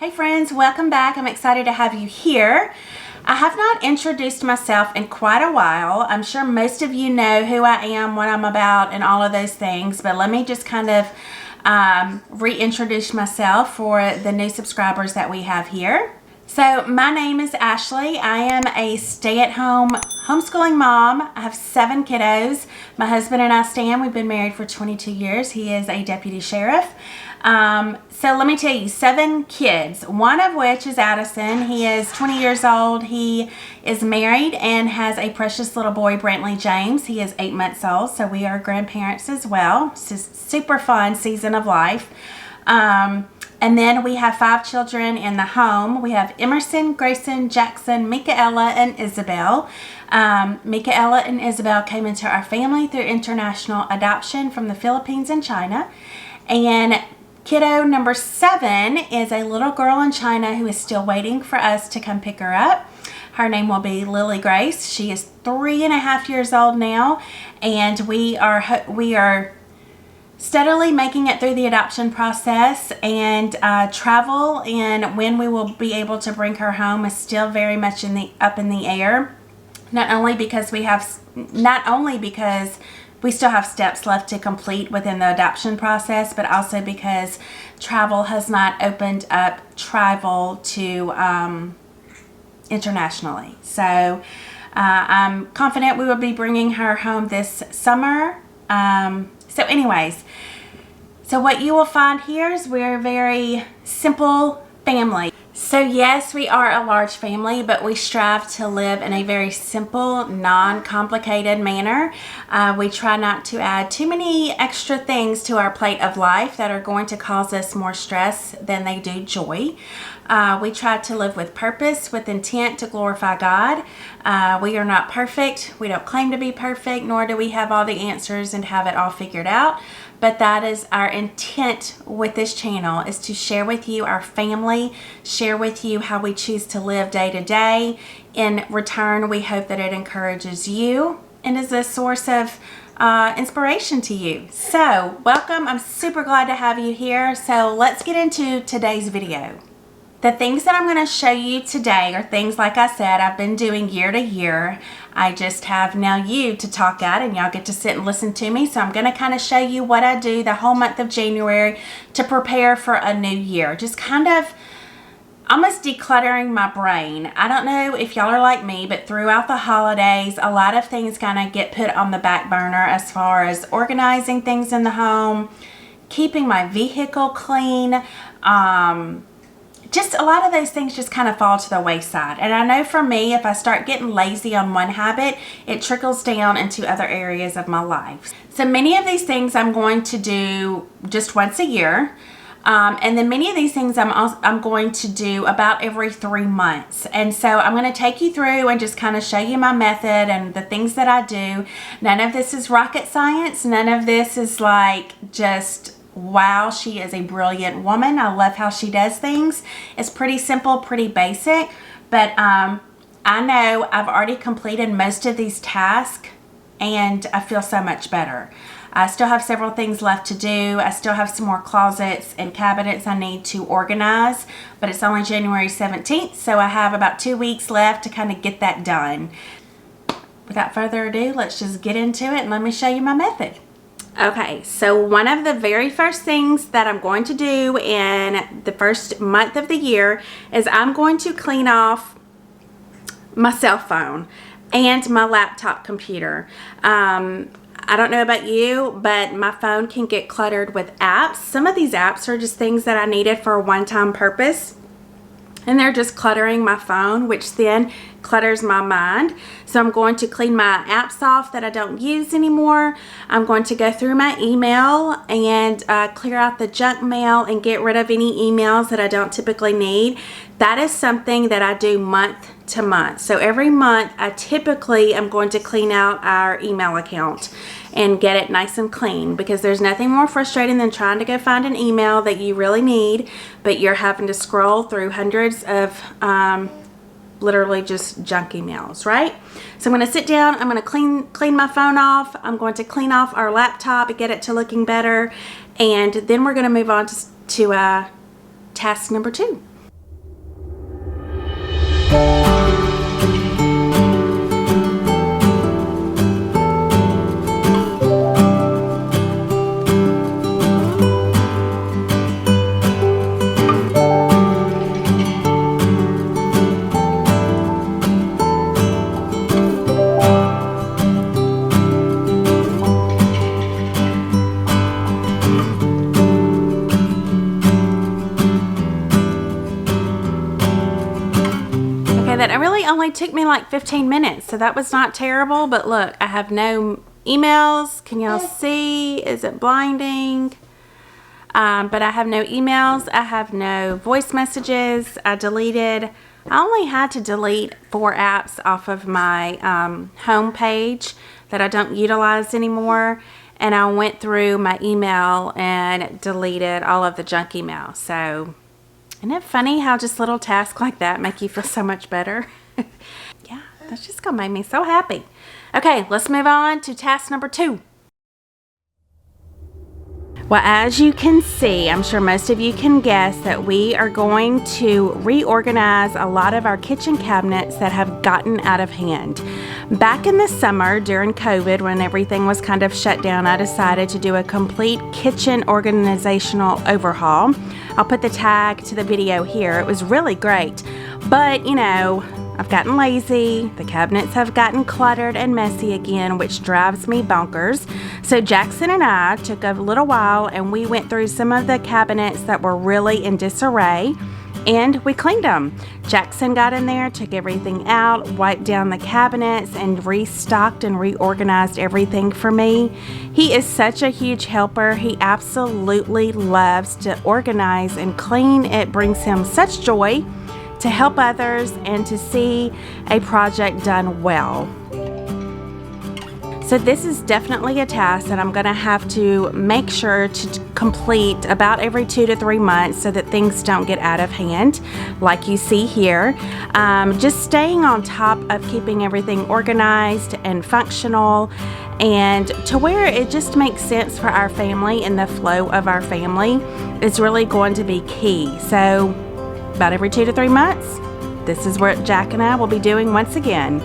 Hey friends, welcome back. I'm excited to have you here. I have not introduced myself in quite a while. I'm sure most of you know who I am, what I'm about, and all of those things, but let me just kind of reintroduce myself for the new subscribers that we have here. So my name is Ashley. I am a stay-at-home homeschooling mom. I have 7 kiddos. My husband and I, Stan, we've been married for 22 years. He is a deputy sheriff. So let me tell you, 7 kids, one of which is Addison. He is 20 years old. He is married and has a precious little boy, Brantley James. He is 8 months old, so we are grandparents as well. It's just super fun season of life. And then we have 5 children in the home. We have Emerson, Grayson, Jackson, Mika Ella, and Isabel. Mika Ella and Isabel came into our family through international adoption from the Philippines and China. And kiddo number 7 is a little girl in China who is still waiting for us to come pick her up. Her name will be Lily Grace. She is 3.5 years old now, and we are steadily making it through the adoption process, and travel and when we will be able to bring her home is still very much up in the air. Not only because we still have steps left to complete within the adoption process, but also because travel has not opened up travel to internationally. So I'm confident we will be bringing her home this summer. So anyways, so what you will find here is we're a very simple family. So yes, we are a large family, but we strive to live in a very simple, non-complicated manner. We try not to add too many extra things to our plate of life that are going to cause us more stress than they do joy. We try to live with purpose, with intent to glorify God. We are not perfect. We don't claim to be perfect, nor do we have all the answers and have it all figured out. But that is our intent with this channel, is to share with you our family, share with you how we choose to live day to day. In return, we hope that it encourages you and is a source of inspiration to you. So welcome. I'm super glad to have you here. So let's get into today's video. The things that I'm going to show you today are things, like I said, I've been doing year to year. I just have now you to talk at, and y'all get to sit and listen to me. So I'm going to kind of show you what I do the whole month of January to prepare for a new year. Just kind of almost decluttering my brain. I don't know if y'all are like me, but throughout the holidays, a lot of things kind of get put on the back burner as far as organizing things in the home, keeping my vehicle clean, just a lot of those things just kind of fall to the wayside. And I know for me, if I start getting lazy on one habit, it trickles down into other areas of my life. So many of these things I'm going to do just once a year. And then many of these things I'm going to do about every 3 months. And so I'm going to take you through and just kind of show you my method and the things that I do. None of this is rocket science. None of this is like just, wow, she is a brilliant woman. I love how she does things. It's pretty simple, pretty basic, but I know I've already completed most of these tasks and I feel so much better. I still have several things left to do. I still have some more closets and cabinets I need to organize, but it's only January 17th, so I have about 2 weeks left to kind of get that done. Without further ado, let's just get into it and let me show you my method. Okay, so one of the very first things that I'm going to do in the first month of the year is I'm going to clean off my cell phone and my laptop computer. I don't know about you, but my phone can get cluttered with apps. Some of these apps are just things that I needed for a one-time purpose, and they're just cluttering my phone, which then clutters my mind. So I'm going to clean my apps off that I don't use anymore. I'm going to go through my email and clear out the junk mail and get rid of any emails that I don't typically need. That is something that I do month to month. So every month I typically am going to clean out our email account and get it nice and clean, because there's nothing more frustrating than trying to go find an email that you really need, but you're having to scroll through hundreds of literally just junk emails, right? So I'm going to sit down, I'm going to clean my phone off, I'm going to clean off our laptop and get it to looking better, and then we're going to move on to task number 2. that really only took me like 15 minutes, so that was not terrible. But look, I have no emails. Can y'all see? Is it blinding? But I have no emails. I have no voice messages. I only had to delete 4 apps off of my home page that I don't utilize anymore. And I went through my email and deleted all of the junk email. So, isn't it funny how just little tasks like that make you feel so much better? Yeah, that's just gonna make me so happy. Okay, let's move on to task number 2. Well, as you can see, I'm sure most of you can guess that we are going to reorganize a lot of our kitchen cabinets that have gotten out of hand. Back in the summer during COVID, when everything was kind of shut down, I decided to do a complete kitchen organizational overhaul. I'll put the tag to the video here. It was really great, but you know, I've gotten lazy. The cabinets have gotten cluttered and messy again, which drives me bonkers. So Jackson and I took a little while and we went through some of the cabinets that were really in disarray and we cleaned them. Jackson got in there, took everything out, wiped down the cabinets, and restocked and reorganized everything for me. He is such a huge helper. He absolutely loves to organize and clean. It brings him such joy to help others and to see a project done well. So this is definitely a task that I'm gonna have to make sure to complete about every 2 to 3 months so that things don't get out of hand, like you see here. Just staying on top of keeping everything organized and functional and to where it just makes sense for our family and the flow of our family is really going to be key. So about every 2 to 3 months, this is what Jack and I will be doing once again.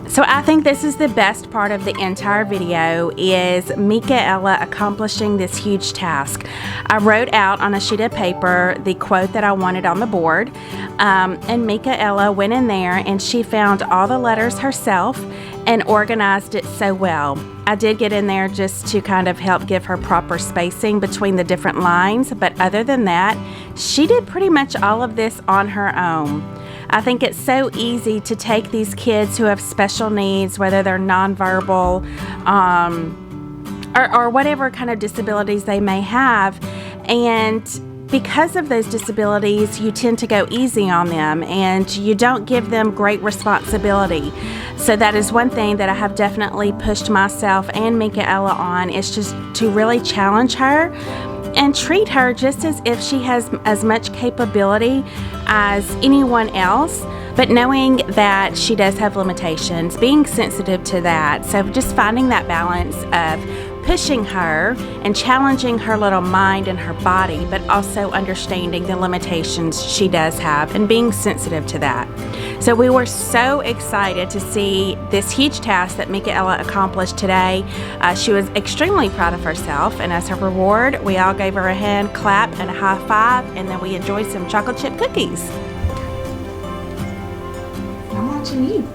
So I think this is the best part of the entire video is Mika Ella accomplishing this huge task. I wrote out on a sheet of paper the quote that I wanted on the board, and Mika Ella went in there and she found all the letters herself and organized it so well. I did get in there just to kind of help give her proper spacing between the different lines, but other than that, she did pretty much all of this on her own. I think it's so easy to take these kids who have special needs, whether they're nonverbal or whatever kind of disabilities they may have, and because of those disabilities, you tend to go easy on them and you don't give them great responsibility. So that is one thing that I have definitely pushed myself and Mika Ella on, is just to really challenge her and treat her just as if she has as much capability as anyone else, but knowing that she does have limitations, being sensitive to that. So just finding that balance of pushing her and challenging her little mind and her body, but also understanding the limitations she does have and being sensitive to that. So we were so excited to see this huge task that Mika Ella accomplished today. She was extremely proud of herself, and as her reward, we all gave her a hand clap and a high five, and then we enjoyed some chocolate chip cookies. I'm watching you.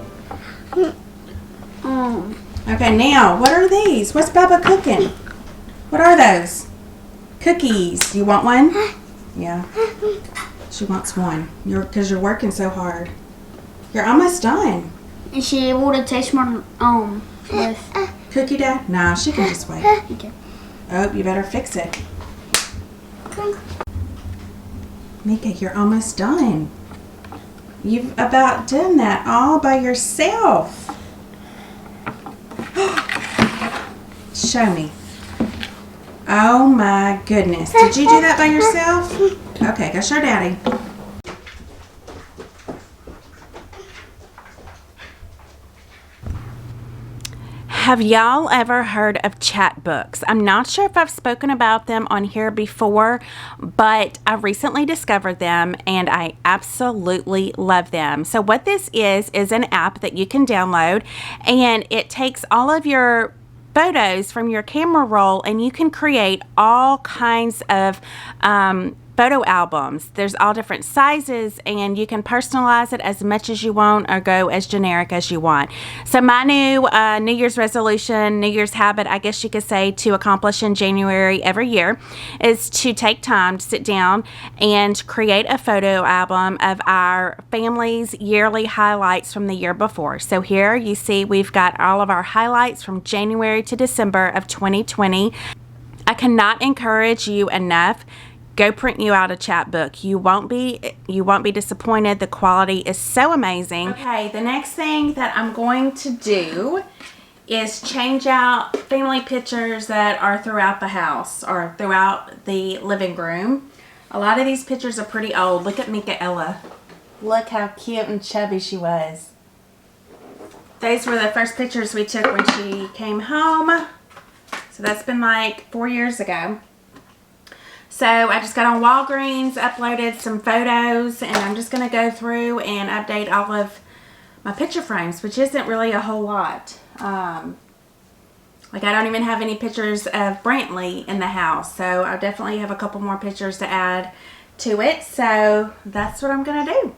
Okay, now, what are these? What's Baba cooking? What are those? Cookies. You want one? Yeah. She wants one. Because you're working so hard. You're almost done. Is she able to taste more with cookie dough? Nah, she can just wait. Okay. Oh, you better fix it. Mika, you're almost done. You've about done that all by yourself. Show me. Oh my goodness. Did you do that by yourself? Okay, go show Daddy. Have y'all ever heard of Chatbooks? I'm not sure if I've spoken about them on here before, but I recently discovered them and I absolutely love them. So what this is an app that you can download, and it takes all of your photos from your camera roll and you can create all kinds of photo albums. There's all different sizes, and you can personalize it as much as you want or go as generic as you want. So my new New Year's resolution, New Year's habit, I guess you could say, to accomplish in January every year is to take time to sit down and create a photo album of our family's yearly highlights from the year before. So here you see we've got all of our highlights from January to December of 2020. I cannot encourage you enough. Go print you out a chapbook. You won't be disappointed. The quality is so amazing. Okay, the next thing that I'm going to do is change out family pictures that are throughout the house or throughout the living room. A lot of these pictures are pretty old. Look at Mika Ella. Look how cute and chubby she was. Those were the first pictures we took when she came home. So that's been like 4 years ago. So I just got on Walgreens, uploaded some photos, and I'm just going to go through and update all of my picture frames, which isn't really a whole lot. Like I don't even have any pictures of Brantley in the house, so I definitely have a couple more pictures to add to it. So that's what I'm going to do.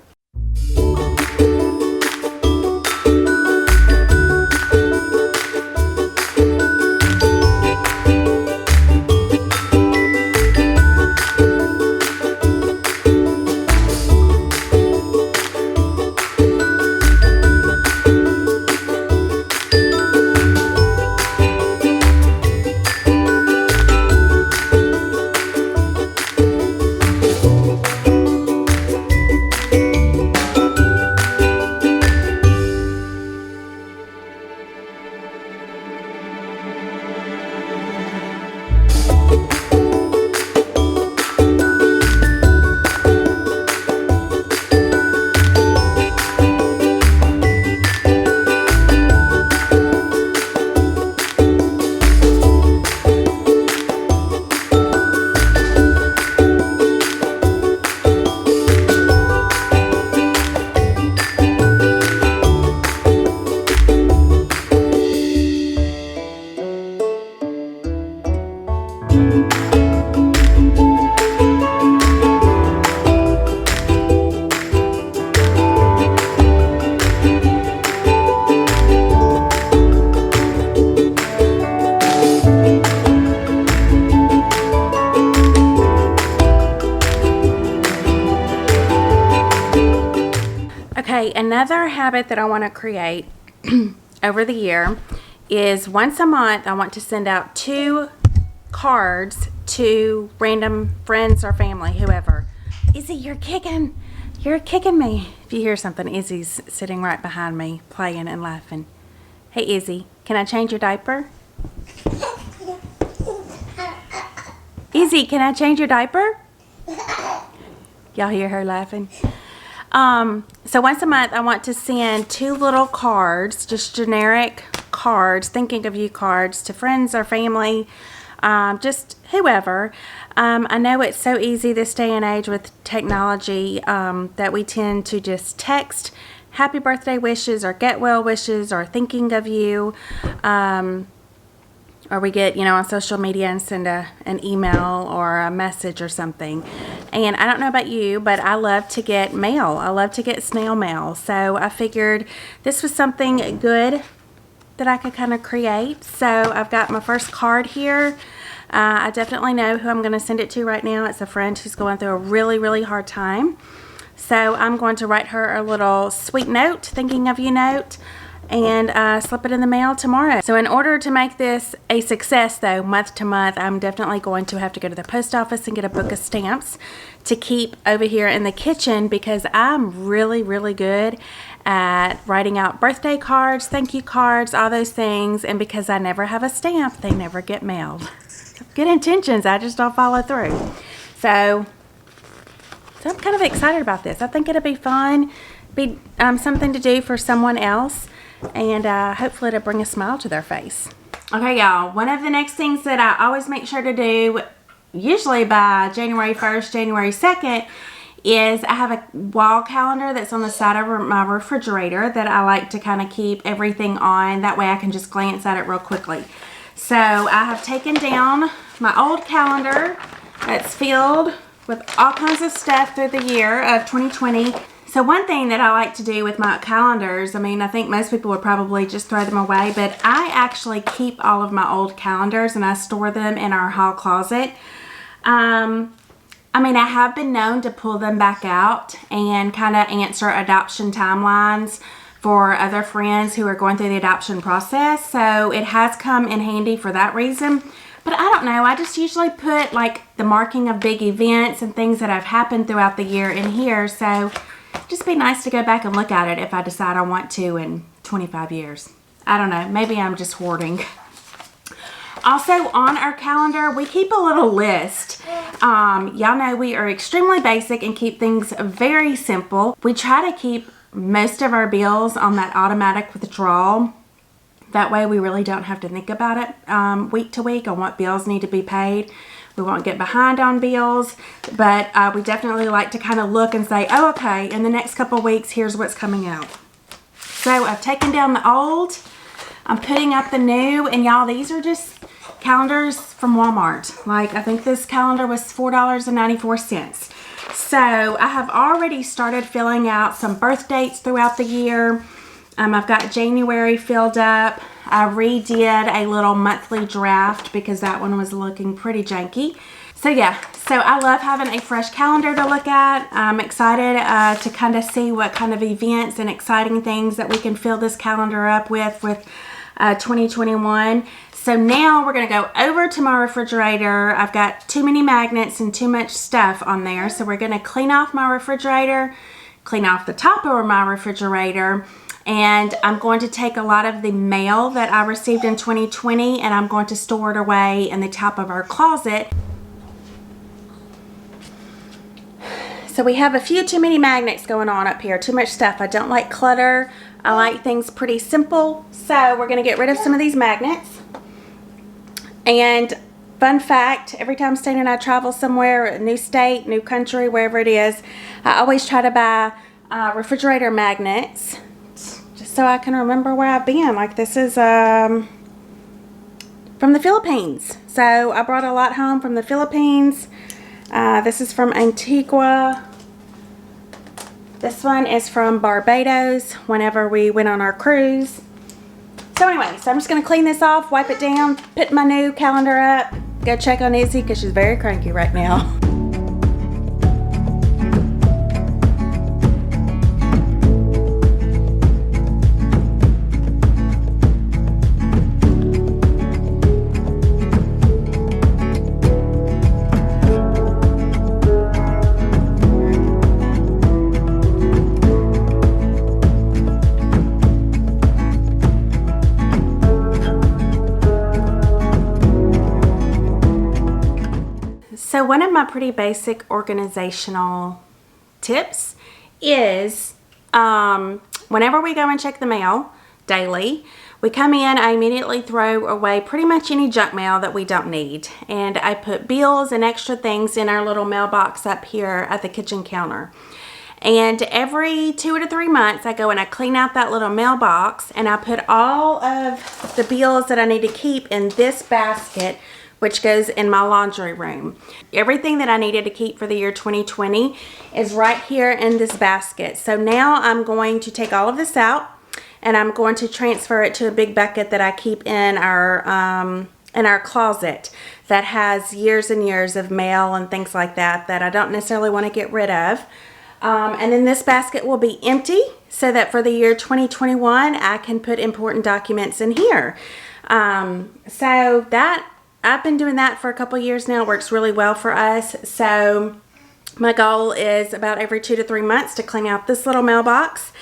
Okay, another habit that I want to create over the year is once a month I want to send out 2 cards to random friends or family, whoever. Izzy, you're kicking me. If you hear something, Izzy's sitting right behind me playing and laughing. Hey Izzy, can I change your diaper? Izzy, can I change your diaper? Y'all hear her laughing? So once a month I want to send 2 little cards, just generic cards, thinking of you cards, to friends or family, just whoever. I know it's so easy this day and age with technology that we tend to just text happy birthday wishes or get well wishes or thinking of you, or we get, on social media and send an email or a message or something. And I don't know about you, but I love to get mail. I love to get snail mail. So I figured this was something good that I could kind of create. So I've got my first card here. I definitely know who I'm going to send it to right now. It's a friend who's going through a really, really hard time. So I'm going to write her a little sweet note, thinking of you note, and slip it in the mail tomorrow. So in order to make this a success though, month to month, I'm definitely going to have to go to the post office and get a book of stamps to keep over here in the kitchen, because I'm really, really good at writing out birthday cards, thank you cards, all those things, and because I never have a stamp, they never get mailed. Good intentions, I just don't follow through. So I'm kind of excited about this. I think it'll be fun, be something to do for someone else, and hopefully it'll bring a smile to their face. Okay, y'all, one of the next things that I always make sure to do, usually by January 1st, January 2nd, is I have a wall calendar that's on the side of my refrigerator that I like to kind of keep everything on. That way I can just glance at it real quickly. So I have taken down my old calendar that's filled with all kinds of stuff through the year of 2020. So one thing that I like to do with my calendars, I mean, I think most people would probably just throw them away, but I actually keep all of my old calendars and I store them in our hall closet. I mean, I have been known to pull them back out and kind of answer adoption timelines for other friends who are going through the adoption process. So it has come in handy for that reason. But I don't know, I just usually put like the marking of big events and things that have happened throughout the year in here. So just be nice to go back and look at it if I decide I want to in 25 years. I don't know, maybe I'm just hoarding. Also on our calendar, we keep a little list. Y'all know we are extremely basic and keep things very simple. We try to keep most of our bills on that automatic withdrawal. That way we really don't have to think about it week to week on what bills need to be paid. We won't get behind on bills, but we definitely like to kind of look and say, oh, okay, in the next couple weeks, here's what's coming out. So I've taken down the old, I'm putting up the new, and y'all, these are just calendars from Walmart. Like, I think this calendar was $4.94. So I have already started filling out some birth dates throughout the year. I've got January filled up. I redid a little monthly draft because that one was looking pretty janky. So yeah, so I love having a fresh calendar to look at. I'm excited to kind of see what kind of events and exciting things that we can fill this calendar up with 2021. So now we're going to go over to my refrigerator. I've got too many magnets and too much stuff on there. So we're going to clean off my refrigerator, clean off the top of my refrigerator, and I'm going to take a lot of the mail that I received in 2020 and I'm going to store it away in the top of our closet. So we have a few too many magnets going on up here, too much stuff. I don't like clutter. I like things pretty simple. So we're going to get rid of some of these magnets. And fun fact, every time Stan and I travel somewhere, a new state, new country, wherever it is, I always try to buy refrigerator magnets just so I can remember where I've been. Like this is from the Philippines. So I brought a lot home from the Philippines. This is from Antigua. This one is from Barbados whenever we went on our cruise. So anyway, so I'm just going to clean this off, wipe it down, put my new calendar up, go check on Izzy because she's very cranky right now. So one of my pretty basic organizational tips is whenever we go and check the mail daily, we come in, I immediately throw away pretty much any junk mail that we don't need. And I put bills and extra things in our little mailbox up here at the kitchen counter. And every 2 to 3 months, I go and I clean out that little mailbox and I put all of the bills that I need to keep in this basket, which goes in my laundry room. Everything that I needed to keep for the year 2020 is right here in this basket. So now I'm going to take all of this out and I'm going to transfer it to a big bucket that I keep in our closet that has years and years of mail and things like that that I don't necessarily want to get rid of. And then this basket will be empty so that for the year 2021 I can put important documents in here. So that I've been doing that for a couple years now. It works really well for us. So my goal is about every 2 to 3 months to clean out this little mailbox,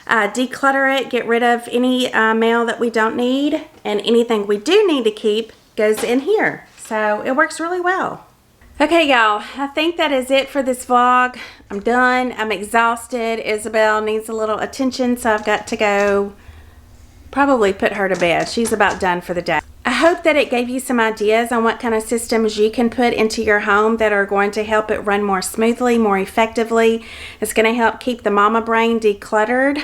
declutter it, get rid of any mail that we don't need, and anything we do need to keep goes in here. So it works really well. Okay, y'all, I think that is it for this vlog. I'm done. I'm exhausted. Isabel needs a little attention, so I've got to go probably put her to bed. She's about done for the day. I hope that it gave you some ideas on what kind of systems you can put into your home that are going to help it run more smoothly, more effectively. It's going to help keep the mama brain decluttered.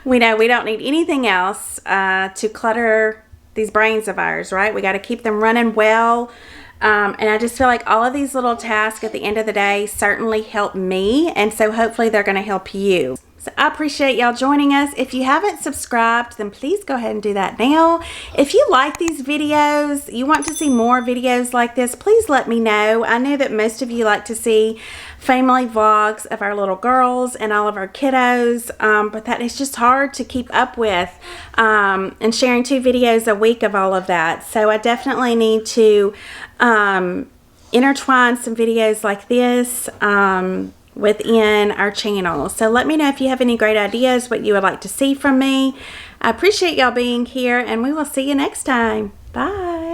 We know we don't need anything else to clutter these brains of ours, right? We got to keep them running well. And I just feel like all of these little tasks at the end of the day certainly help me, and so hopefully they're going to help you. So I appreciate y'all joining us. If you haven't subscribed, then please go ahead and do that now. If you like these videos, you want to see more videos like this, please let me know. I know that most of you like to see family vlogs of our little girls and all of our kiddos, but that is just hard to keep up with, and sharing 2 videos a week of all of that. So I definitely need to intertwine some videos like this within our channel. So let me know if you have any great ideas, what you would like to see from me. I appreciate y'all being here, and we will see you next time. Bye.